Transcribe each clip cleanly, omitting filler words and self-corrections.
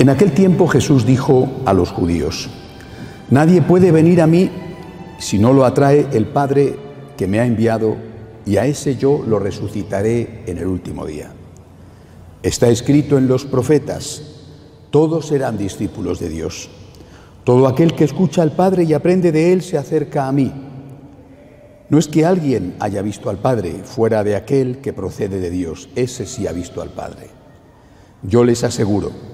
En aquel tiempo Jesús dijo a los judíos: nadie puede venir a mí si no lo atrae el Padre que me ha enviado, y a ese yo lo resucitaré en el último día. Está escrito en los profetas: todos serán discípulos de Dios. Todo aquel que escucha al Padre y aprende de Él se acerca a mí. No es que alguien haya visto al Padre fuera de aquel que procede de Dios, ese sí ha visto al Padre. Yo les aseguro,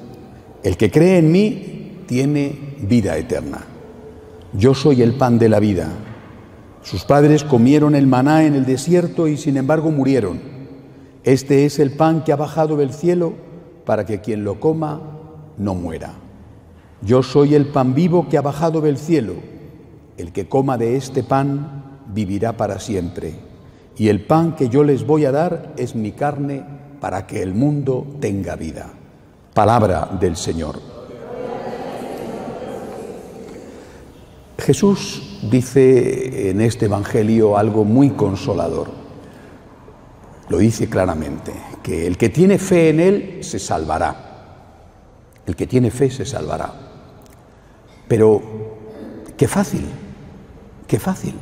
el que cree en mí tiene vida eterna. Yo soy el pan de la vida. Sus padres comieron el maná en el desierto y sin embargo murieron. Este es el pan que ha bajado del cielo para que quien lo coma no muera. Yo soy el pan vivo que ha bajado del cielo. El que coma de este pan vivirá para siempre. Y el pan que yo les voy a dar es mi carne para que el mundo tenga vida. Palabra del Señor. Jesús dice en este Evangelio algo muy consolador. Lo dice claramente, que el que tiene fe en Él se salvará. El que tiene fe se salvará. Pero qué fácil, qué fácil.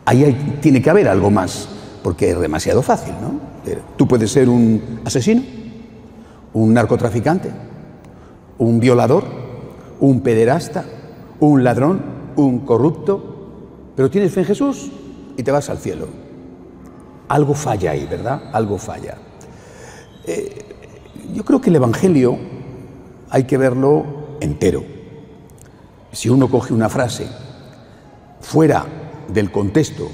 Ahí tiene que haber algo más, porque es demasiado fácil, ¿no? Tú puedes ser un asesino, un narcotraficante, un violador, un pederasta, un ladrón, un corrupto, pero tienes fe en Jesús y te vas al cielo. Algo falla ahí, ¿verdad? Algo falla. Yo creo que el Evangelio hay que verlo entero. Si uno coge una frase fuera del contexto,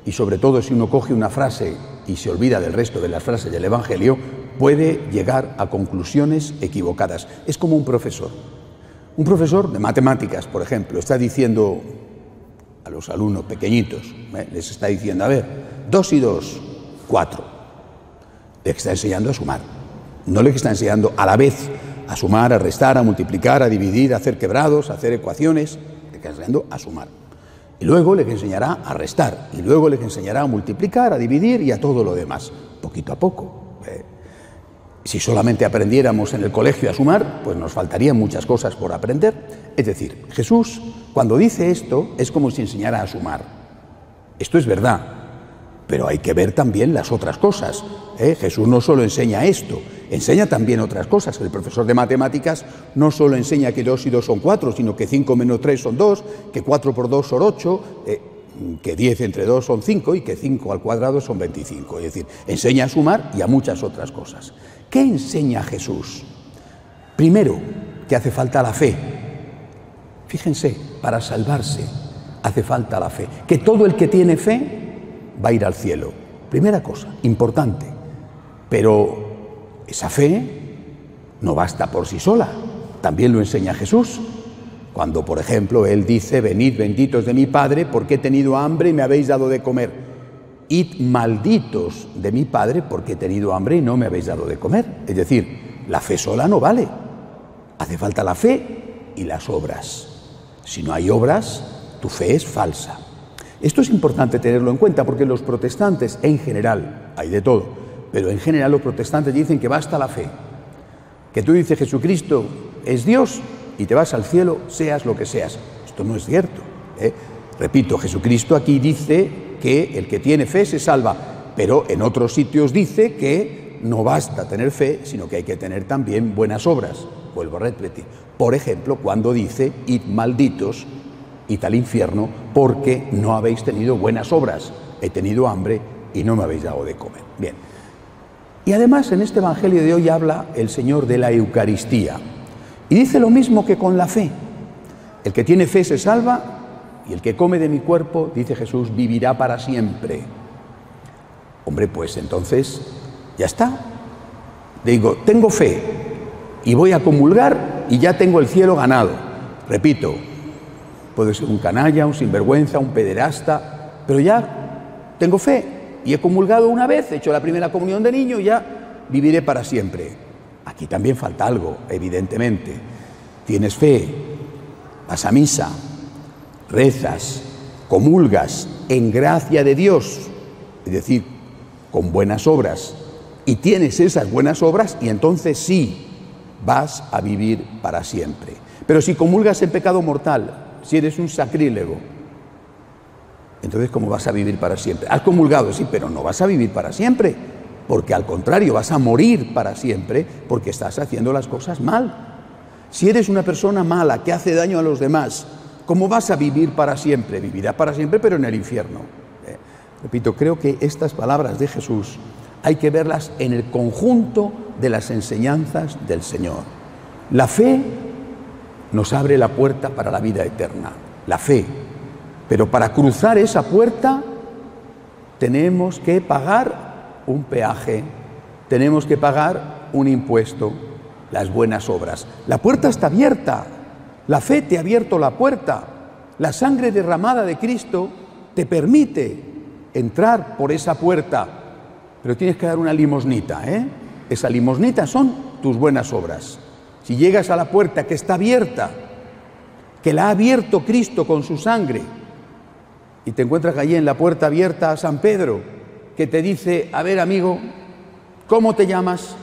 y sobre todo si uno coge una frase y se olvida del resto de las frases del Evangelio, puede llegar a conclusiones equivocadas. Es como un profesor. Un profesor de matemáticas, por ejemplo, está diciendo a los alumnos pequeñitos, les está diciendo, a ver, 2 y 2, 4. Les está enseñando a sumar. No les está enseñando a la vez a sumar, a restar, a multiplicar, a dividir, a hacer quebrados, a hacer ecuaciones. Les está enseñando a sumar. Y luego les enseñará a restar. Y luego les enseñará a multiplicar, a dividir y a todo lo demás, poquito a poco. Si solamente aprendiéramos en el colegio a sumar, pues nos faltarían muchas cosas por aprender. Es decir, Jesús, cuando dice esto, es como si enseñara a sumar. Esto es verdad, pero hay que ver también las otras cosas. Jesús no solo enseña esto, enseña también otras cosas. El profesor de matemáticas no solo enseña que 2 y 2 son 4, sino que 5 menos 3 son 2, que 4 por 2 son 8, que 10 entre 2 son 5 y que 5 al cuadrado son 25. Es decir, enseña a sumar y a muchas otras cosas. ¿Qué enseña Jesús? Primero, que hace falta la fe. Fíjense, para salvarse hace falta la fe. Que todo el que tiene fe va a ir al cielo. Primera cosa, importante. Pero esa fe no basta por sí sola. También lo enseña Jesús. Cuando, por ejemplo, Él dice, venid benditos de mi Padre, porque he tenido hambre y me habéis dado de comer. Id malditos de mi Padre, porque he tenido hambre y no me habéis dado de comer. Es decir, la fe sola no vale. Hace falta la fe y las obras. Si no hay obras, tu fe es falsa. Esto es importante tenerlo en cuenta, porque los protestantes en general, hay de todo, pero en general los protestantes dicen que basta la fe. Que tú dices Jesucristo es Dios y te vas al cielo, seas lo que seas. Esto no es cierto. Repito, Jesucristo aquí dice que el que tiene fe se salva, pero en otros sitios dice que no basta tener fe, sino que hay que tener también buenas obras. Vuelvo a repetir. Por ejemplo, cuando dice, id malditos, id al infierno, porque no habéis tenido buenas obras. He tenido hambre y no me habéis dado de comer. Bien. Y además en este Evangelio de hoy habla el Señor de la Eucaristía. Y dice lo mismo que con la fe. El que tiene fe se salva, y el que come de mi cuerpo, dice Jesús, vivirá para siempre. Hombre, pues entonces, ya está. Digo, tengo fe y voy a comulgar y ya tengo el cielo ganado. Repito, puedo ser un canalla, un sinvergüenza, un pederasta, pero ya tengo fe y he comulgado una vez, he hecho la primera comunión de niño y ya viviré para siempre. Aquí también falta algo, evidentemente. Tienes fe, vas a misa, rezas, comulgas en gracia de Dios, es decir, con buenas obras, y tienes esas buenas obras y entonces sí, vas a vivir para siempre. Pero si comulgas en pecado mortal, si eres un sacrílego, entonces ¿cómo vas a vivir para siempre? Has comulgado, sí, pero no vas a vivir para siempre, porque al contrario, vas a morir para siempre porque estás haciendo las cosas mal. Si eres una persona mala que hace daño a los demás, ¿cómo vas a vivir para siempre? Vivirás para siempre, pero en el infierno. Repito, creo que estas palabras de Jesús hay que verlas en el conjunto de las enseñanzas del Señor. La fe nos abre la puerta para la vida eterna, la fe. Pero para cruzar esa puerta tenemos que pagar un peaje, tenemos que pagar un impuesto, las buenas obras. La puerta está abierta, la fe te ha abierto la puerta, la sangre derramada de Cristo te permite entrar por esa puerta, pero tienes que dar una limosnita, Esa limosnita son tus buenas obras. Si llegas a la puerta que está abierta, que la ha abierto Cristo con su sangre, y te encuentras allí en la puerta abierta a San Pedro, que te dice: a ver, amigo, ¿cómo te llamas?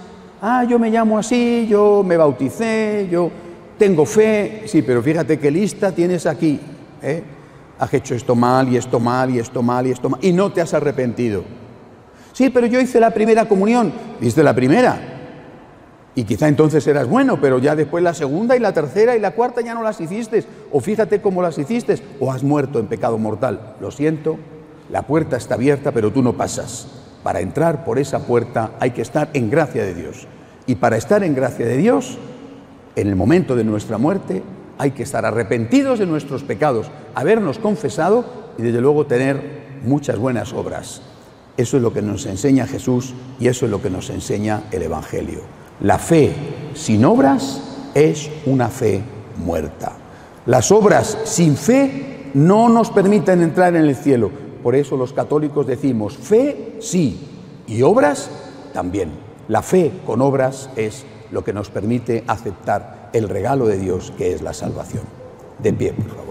Ah, yo me llamo así, yo me bauticé, yo tengo fe. Sí, pero fíjate qué lista tienes aquí, Has hecho esto mal, y esto mal, y esto mal, y esto mal, y no te has arrepentido. Sí, pero yo hice la primera comunión. ¿Hiciste la primera? Y quizá entonces eras bueno, pero ya después la segunda y la tercera y la cuarta ya no las hiciste. O fíjate cómo las hiciste, o has muerto en pecado mortal. Lo siento, la puerta está abierta, pero tú no pasas. Para entrar por esa puerta hay que estar en gracia de Dios. Y para estar en gracia de Dios, en el momento de nuestra muerte, hay que estar arrepentidos de nuestros pecados, habernos confesado y desde luego tener muchas buenas obras. Eso es lo que nos enseña Jesús y eso es lo que nos enseña el Evangelio. La fe sin obras es una fe muerta. Las obras sin fe no nos permiten entrar en el cielo. Por eso los católicos decimos: fe sí y obras también. La fe con obras es lo que nos permite aceptar el regalo de Dios, que es la salvación. De pie, por favor.